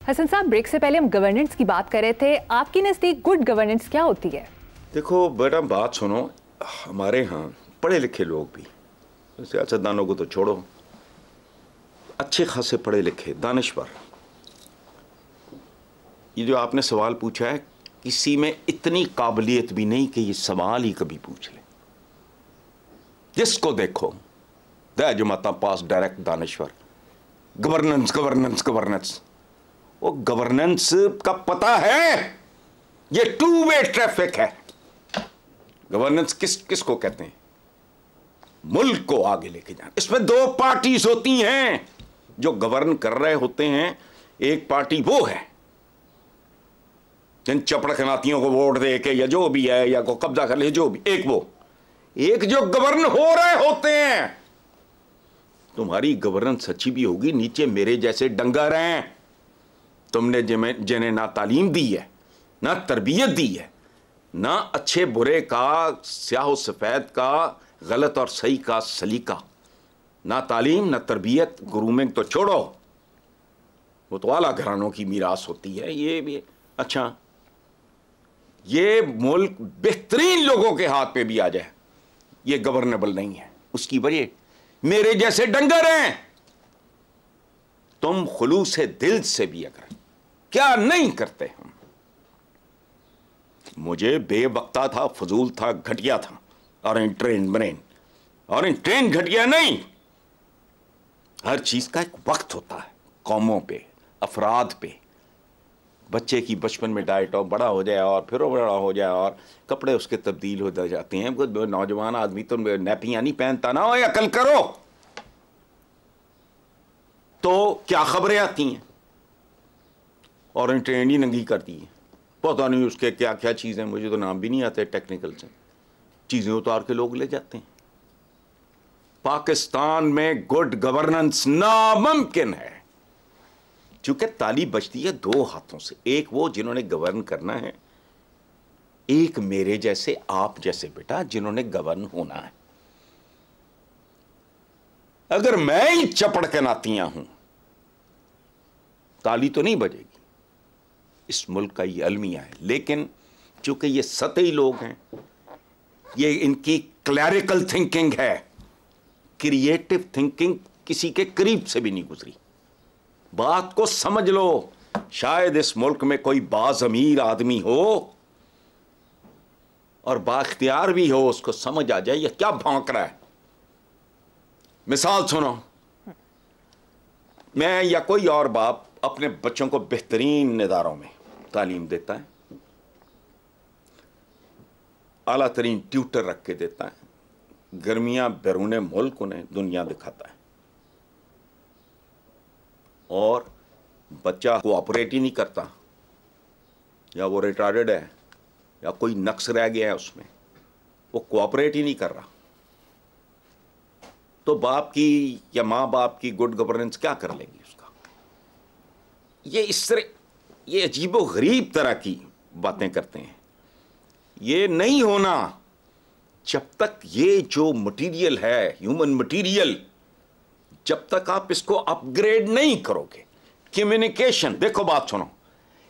हसन साहब, ब्रेक से पहले हम गवर्नेंस की बात कर रहे थे। आपके नज़दीक गुड गवर्नेंस क्या होती है? देखो बेटा, बात सुनो, हमारे यहाँ पढ़े लिखे लोग भी, सियासतदानों को तो छोड़ो, अच्छे खासे पढ़े लिखे दानिश्वर, ये जो आपने सवाल पूछा है, किसी में इतनी काबिलियत भी नहीं कि ये सवाल ही कभी पूछ ले। जिसको देखो जो माता पास डायरेक्ट दानिश्वर, गवर्नेंस गवर्नेंस गवर्नेंस। वो गवर्नेंस का पता है, ये टू वे ट्रैफिक है। गवर्नेंस किसको कहते हैं? मुल्क को आगे लेके जाना। इसमें दो पार्टीज होती हैं जो गवर्न कर रहे होते हैं। एक पार्टी वो है जिन चपड़खनातियों को वोट दे के या जो भी है, या को कब्जा कर ले, जो भी, एक जो गवर्न हो रहे होते हैं। तुम्हारी गवर्नेंस अच्छी भी होगी, नीचे मेरे जैसे डंगर हैं। तुमने जिन्हें ना तालीम दी है, ना तरबियत दी है, ना अच्छे बुरे का, स्याह सफेद का, गलत और सही का सलीका, ना तालीम ना तरबियत, ग्रूमिंग तो छोड़ो, वो तो आला घरानों की मीरास होती है। ये भी अच्छा, ये मुल्क बेहतरीन लोगों के हाथ पे भी आ जाए, ये गवर्नेबल नहीं है। उसकी वजह मेरे जैसे डंगर हैं। तुम खुलूसे दिल से भी अगर क्या नहीं करते हम, मुझे बेवक्ता था, फजूल था, घटिया था, और इन ट्रेन ब्रेन, और इन ट्रेन घटिया नहीं। हर चीज का एक वक्त होता है, कौमों पे, अफराद पे। बच्चे की बचपन में डाइट, और बड़ा हो जाए और फिर वो बड़ा हो जाए और कपड़े उसके तब्दील हो जाते हैं। नौजवान आदमी तो नैपियां नहीं पहनता ना, हो या अकल करो। तो क्या खबरें आती हैं और इन ट्रेन ही नंगी करती है। पता नहीं उसके क्या क्या चीज़ें, मुझे तो नाम भी नहीं आते टेक्निकल से, चीज़ें उतार के लोग ले जाते हैं। पाकिस्तान में गुड गवर्नेंस नामुमकिन है, क्योंकि ताली बजती है दो हाथों से। एक वो जिन्होंने गवर्न करना है, एक मेरे जैसे, आप जैसे बेटा, जिन्होंने गवर्न होना है। अगर मैं ही चपड़ के नातियां हूं, ताली तो नहीं बजेगी। इस मुल्क का ये अलमिया है। लेकिन चूंकि ये सतही लोग हैं, ये इनकी क्लैरिकल थिंकिंग है, क्रिएटिव थिंकिंग किसी के करीब से भी नहीं गुजरी। बात को समझ लो। शायद इस मुल्क में कोई बाज़मीर आदमी हो और बाख्तियार भी हो, उसको समझ आ जाए ये क्या भौंक रहा है। मिसाल सुनो, मैं या कोई और बाप अपने बच्चों को बेहतरीन इदारों में तालीम देता है, आला तरीन ट्यूटर रख के देता है, गर्मियां बैरून मुल्क उन्हें दुनिया दिखाता है, और बच्चा कोऑपरेट ही नहीं करता, या वो रिटार्डेड है, या कोई नक्स रह गया है उसमें, वो कोऑपरेट ही नहीं कर रहा, तो बाप की या माँ बाप की गुड गवर्नेंस क्या कर लेगी उसका। ये इस तरह, ये अजीबो गरीब तरह की बातें करते हैं। ये नहीं होना जब तक ये जो मटेरियल है, ह्यूमन मटेरियल, जब तक आप इसको अपग्रेड नहीं करोगे। कम्युनिकेशन, देखो बात सुनो,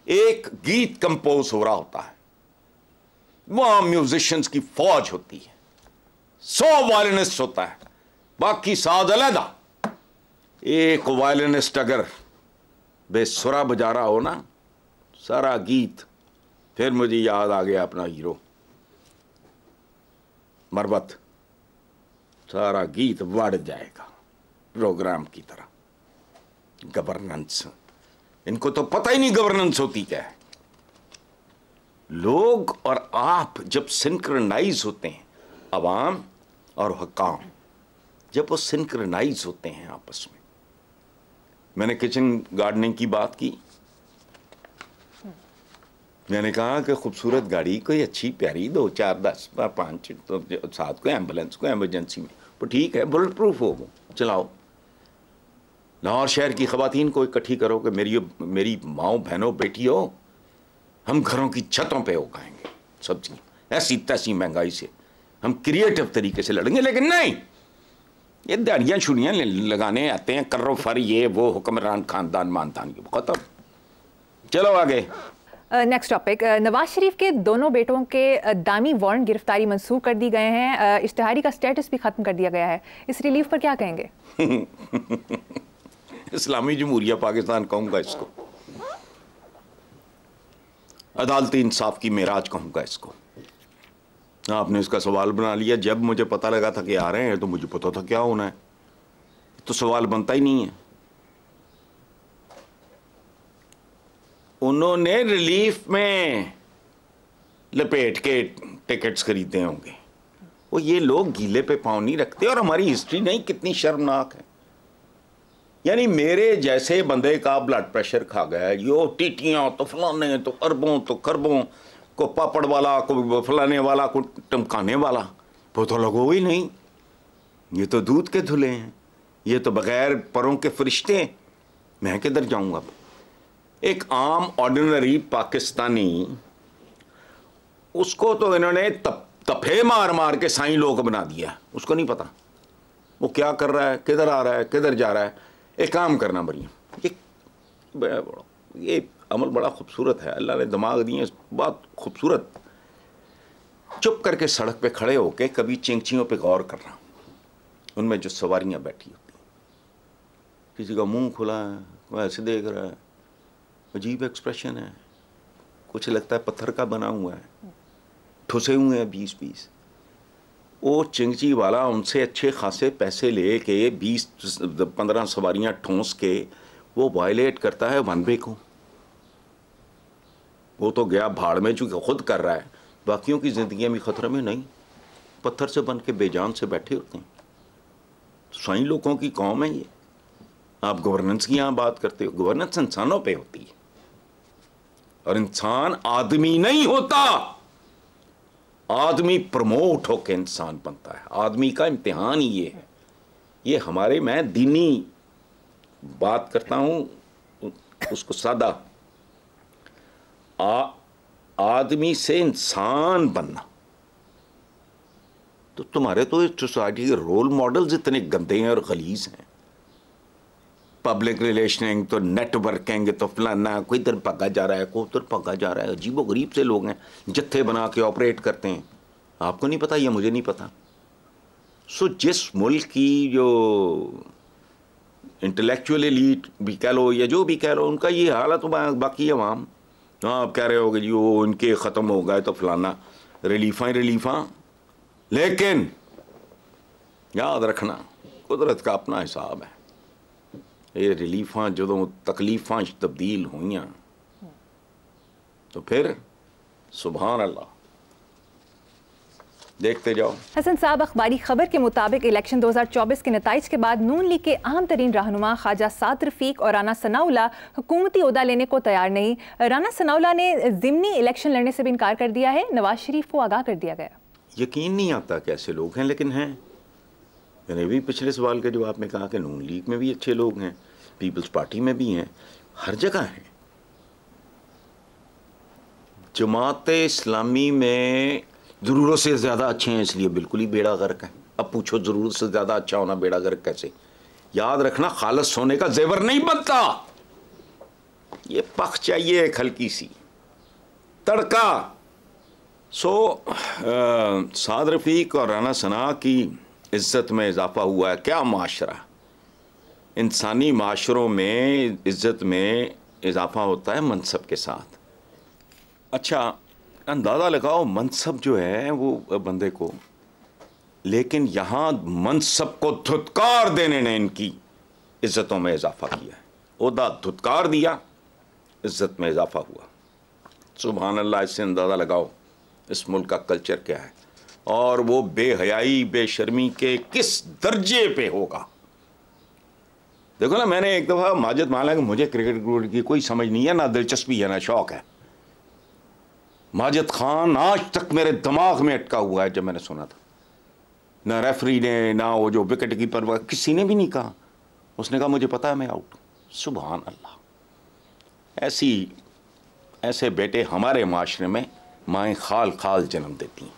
एक गीत कंपोज हो रहा होता है, वहां म्यूजिशियंस की फौज होती है, 100 वायलिनिस्ट होता है, बाकी साज अलहदा। एक वायलिनिस्ट अगर बेसुरा बजा रहा हो ना सारा गीत, फिर मुझे याद आ गया अपना हीरो मरबत, सारा गीत बढ़ जाएगा प्रोग्राम की तरह। गवर्नेंस, इनको तो पता ही नहीं गवर्नेंस होती क्या है। लोग और आप जब सिंक्रोनाइज होते हैं, अवाम और हुक्काम जब वो सिंक्रोनाइज होते हैं आपस में। मैंने किचन गार्डनिंग की बात की, मैंने कहा कि खूबसूरत गाड़ी कोई अच्छी प्यारी 2 4 10 5 तो साथ को एम्बुलेंस को एमरजेंसी में, तो ठीक है, बुलेट प्रूफ हो वो चलाओ। लाहौर शहर की ख़वातीन को इकट्ठी करो कि मेरी माओ बहनों बेटियों, हम घरों की छतों पे उगाएंगे सब्जी, ऐसी तैसी महंगाई से हम क्रिएटिव तरीके से लड़ेंगे। लेकिन नहीं, ये दाड़ियाँ छुड़ियाँ लगाने आते हैं, कर्रो फर ये वो, हुक्मरान खानदान मानदान की खत्म। चलो आगे। नेक्स्ट टॉपिक, नवाज शरीफ के दोनों बेटों के दामी वारंट गिरफ्तारी मंसूख कर दी गए हैं। इश्तिहारी का स्टेटस भी खत्म कर दिया गया है। इस रिलीफ पर क्या कहेंगे? इस्लामी जमहूरिया पाकिस्तान कहूंगा इसको, अदालती इंसाफ की मेराज कहूंगा इसको। आपने इसका सवाल बना लिया। जब मुझे पता लगा था कि आ रहे हैं तो मुझे पता था क्या होना है, तो सवाल बनता ही नहीं है। उन्होंने रिलीफ में लपेट के टिकट्स खरीदे होंगे। वो ये लोग गीले पे पांव नहीं रखते। और हमारी हिस्ट्री नहीं कितनी शर्मनाक है। यानी मेरे जैसे बंदे का ब्लड प्रेशर खा गया, यो टीटियां तो फलाने तो अरबों तो खरबों, को पापड़ वाला को फलाने वाला को टमकाने वाला, वो तो लगो ही नहीं। ये तो दूध के धुले हैं, ये तो बगैर परों के फरिश्ते। मैं किधर जाऊंगा? एक आम ऑर्डिनरी पाकिस्तानी, उसको तो इन्होंने तफे मार मार के साईं लोग बना दिया। उसको नहीं पता वो क्या कर रहा है, किधर आ रहा है, किधर जा रहा है। एक काम करना मरियम, ये अमल बड़ा खूबसूरत है, अल्लाह ने दिमाग दिए बहुत खूबसूरत। चुप करके सड़क पे खड़े होके कभी चिंचियों पे गौर करना, उनमें जो सवारियां बैठी होती, किसी का मुंह खुला है, वो ऐसे देख रहा है, अजीब एक्सप्रेशन है, कुछ लगता है पत्थर का बना हुआ है, ठुसे हुए हैं 20-20। वो चिंची वाला उनसे अच्छे खासे पैसे ले के 20-15 सवारियां ठोंस के वो वायलेट करता है वन वे को। वो तो गया भाड़ में, चूंकि खुद कर रहा है, बाकियों की जिंदगियां भी खतरे में नहीं। पत्थर से बन के बेजान से बैठे होते हैं। साईं लोगों की कौम है ये। आप गवर्नेंस की यहां बात करते हो, गवर्नेंस इंसानों पे होती है, और इंसान आदमी नहीं होता। आदमी प्रमोट होकर इंसान बनता है। आदमी का इम्तिहान ही ये है। ये हमारे, मैं दीनी बात करता हूं उसको सादा, आदमी से इंसान बनना। तो तुम्हारे तो इस सोसाइटी के रोल मॉडल्स इतने गंदे हैं और गलीज हैं। पब्लिक रिलेशनिंग तो नेटवर्किंग तो फलाना, कोई इधर पका जा रहा है, कोई उधर पका जा रहा है। अजीबो गरीब से लोग हैं, जत्थे बना के ऑपरेट करते हैं। आपको नहीं पता, ये मुझे नहीं पता। सो जिस मुल्क की जो इंटेलेक्चुअल एलीट भी कह लो या जो भी कह लो, उनका ये हाल है, तो बाकी अवाम, हाँ आप कह रहे हो कि जी वो इनके ख़त्म हो गए तो फलाना, रिलीफा ही रिलीफा। लेकिन याद रखना, कुदरत का अपना हिसाब है। ये रिलीफा जो तकलीफा तब्दील हुई तो फिर सुभान अल्लाह, देखते जाओ। हसन साहब, अखबारी खबर के मुताबिक इलेक्शन 2024 के नताइज के बाद नून लीग के अहम तरीन रहनुमा ख्वाजा साद रफीक और राना सनाउल्लाह हुकूमती ओहदा लेने को तैयार नहीं। राना सनाउल्लाह ने ज़िमनी इलेक्शन लड़ने से भी इनकार कर दिया है। नवाज शरीफ को आगाह कर दिया गया। यकीन नहीं आता कि ऐसे लोग हैं, लेकिन हैं। मैंने भी पिछले सवाल के जवाब में कहा कि नून लीग में भी अच्छे लोग हैं, पीपल्स पार्टी में भी हैं, हर जगह हैं। जमात इस्लामी में ज़रूरत से ज़्यादा अच्छे हैं, इसलिए बिल्कुल ही बेड़ा गर्क है। अब पूछो ज़रूरत से ज़्यादा अच्छा होना बेड़ा गर्क कैसे? याद रखना, खालस होने का जेवर नहीं बनता। ये पख चाहिए एक हल्की सी तड़का। साद रफीक और राना सना की इज्जत में इजाफा हुआ है। क्या माशरा, इंसानी माशरों में इज्जत में इजाफा होता है मनसब के साथ। अच्छा, अंदाज़ा लगाओ मनसब जो है वो बंदे को, लेकिन यहाँ मनसब को धुतकार देने ने इनकी इज्जतों में इजाफा किया है। ओहदा धुतकार दिया, इज्जत में इजाफा हुआ। सुभान अल्लाह। इससे अंदाज़ा लगाओ इस मुल्क का कल्चर क्या है, और वो बेहयाई बेशर्मी के किस दर्जे पे होगा। देखो ना, मैंने एक दफ़ा माजिद मान लिया कि मुझे क्रिकेट की कोई समझ नहीं है, ना दिलचस्पी है, ना शौक़ है। माजिद खान आज तक मेरे दिमाग में अटका हुआ है। जब मैंने सुना था, ना रेफरी ने, ना वो जो विकेट कीपर, किसी ने भी नहीं कहा। उसने कहा मुझे पता है मैं आउट। सुभान अल्लाह। ऐसे बेटे हमारे माशरे में माएँ खाल खाल जन्म देती हैं।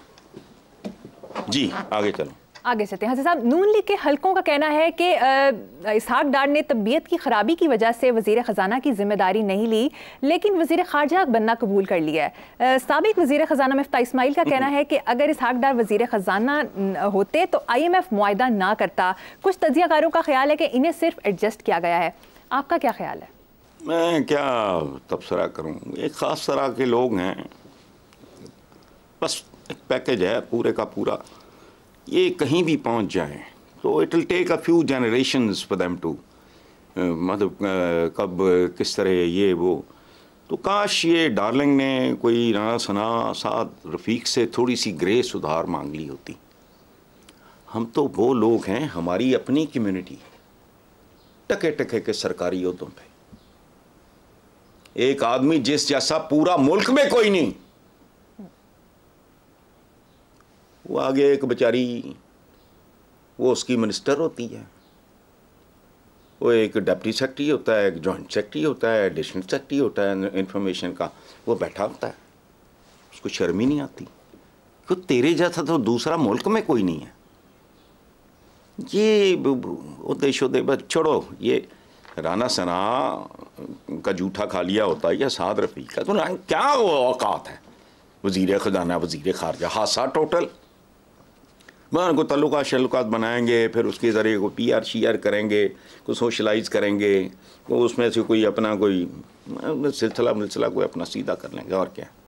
जी आगे चलो। आगे चलते हैं। हसन साहब, नून लीग के हलकों का कहना है कि इसहाक डार ने तबीयत की खराबी की वजह से वजीर ख़जाना की जिम्मेदारी नहीं ली, लेकिन वजीर खारजा बनना कबूल कर लिया है। साबिक वजीर ख़जाना मिफ्ता इस्माइल का कहना है कि अगर इसहाक डार वजीर ख़जाना होते तो IMF मुआहदा ना करता। कुछ तजियाकारों का ख्याल है कि इन्हें सिर्फ एडजस्ट किया गया है। आपका क्या ख्याल है? मैं क्या तबसरा करूं, एक ख़ास तरह के लोग हैं, बस एक पैकेज है पूरे का पूरा, ये कहीं भी पहुंच जाएं तो it will take a few generations for them to, मतलब कब किस तरह ये वो। तो काश ये डार्लिंग ने कोई राना सना साद रफ़ीक से थोड़ी सी ग्रेस उधार मांग ली होती। हम तो वो लोग हैं, हमारी अपनी कम्युनिटी टके टके के सरकारी ओहदों पे, एक आदमी जिस जैसा पूरा मुल्क में कोई नहीं, वो आगे एक बेचारी, वो उसकी मिनिस्टर होती है, वो एक डिप्टी सेक्रेटरी होता है, एक जॉइंट सेक्रेटरी होता है, एडिशनल सेक्रेटरी होता है इंफॉर्मेशन का, वो बैठा होता है, उसको शर्म ही नहीं आती कि तेरे जैसा तो दूसरा मुल्क में कोई नहीं है। ये उद्देश्य बस छोड़ो, ये राना सना का जूठा खा लिया होता है या साद रफ़ीक का, तो क्या वो औकात है वज़ीर ख़जाना वज़ीर खारजा, हादसा टोटल। वहाँ को तल्लुकात शल्लुकात बनाएंगे, फिर उसके ज़रिए को PR शेयर करेंगे, को सोशलाइज़ करेंगे, को उसमें से कोई अपना कोई सिलसिला कोई अपना सीधा कर लेंगे, और क्या।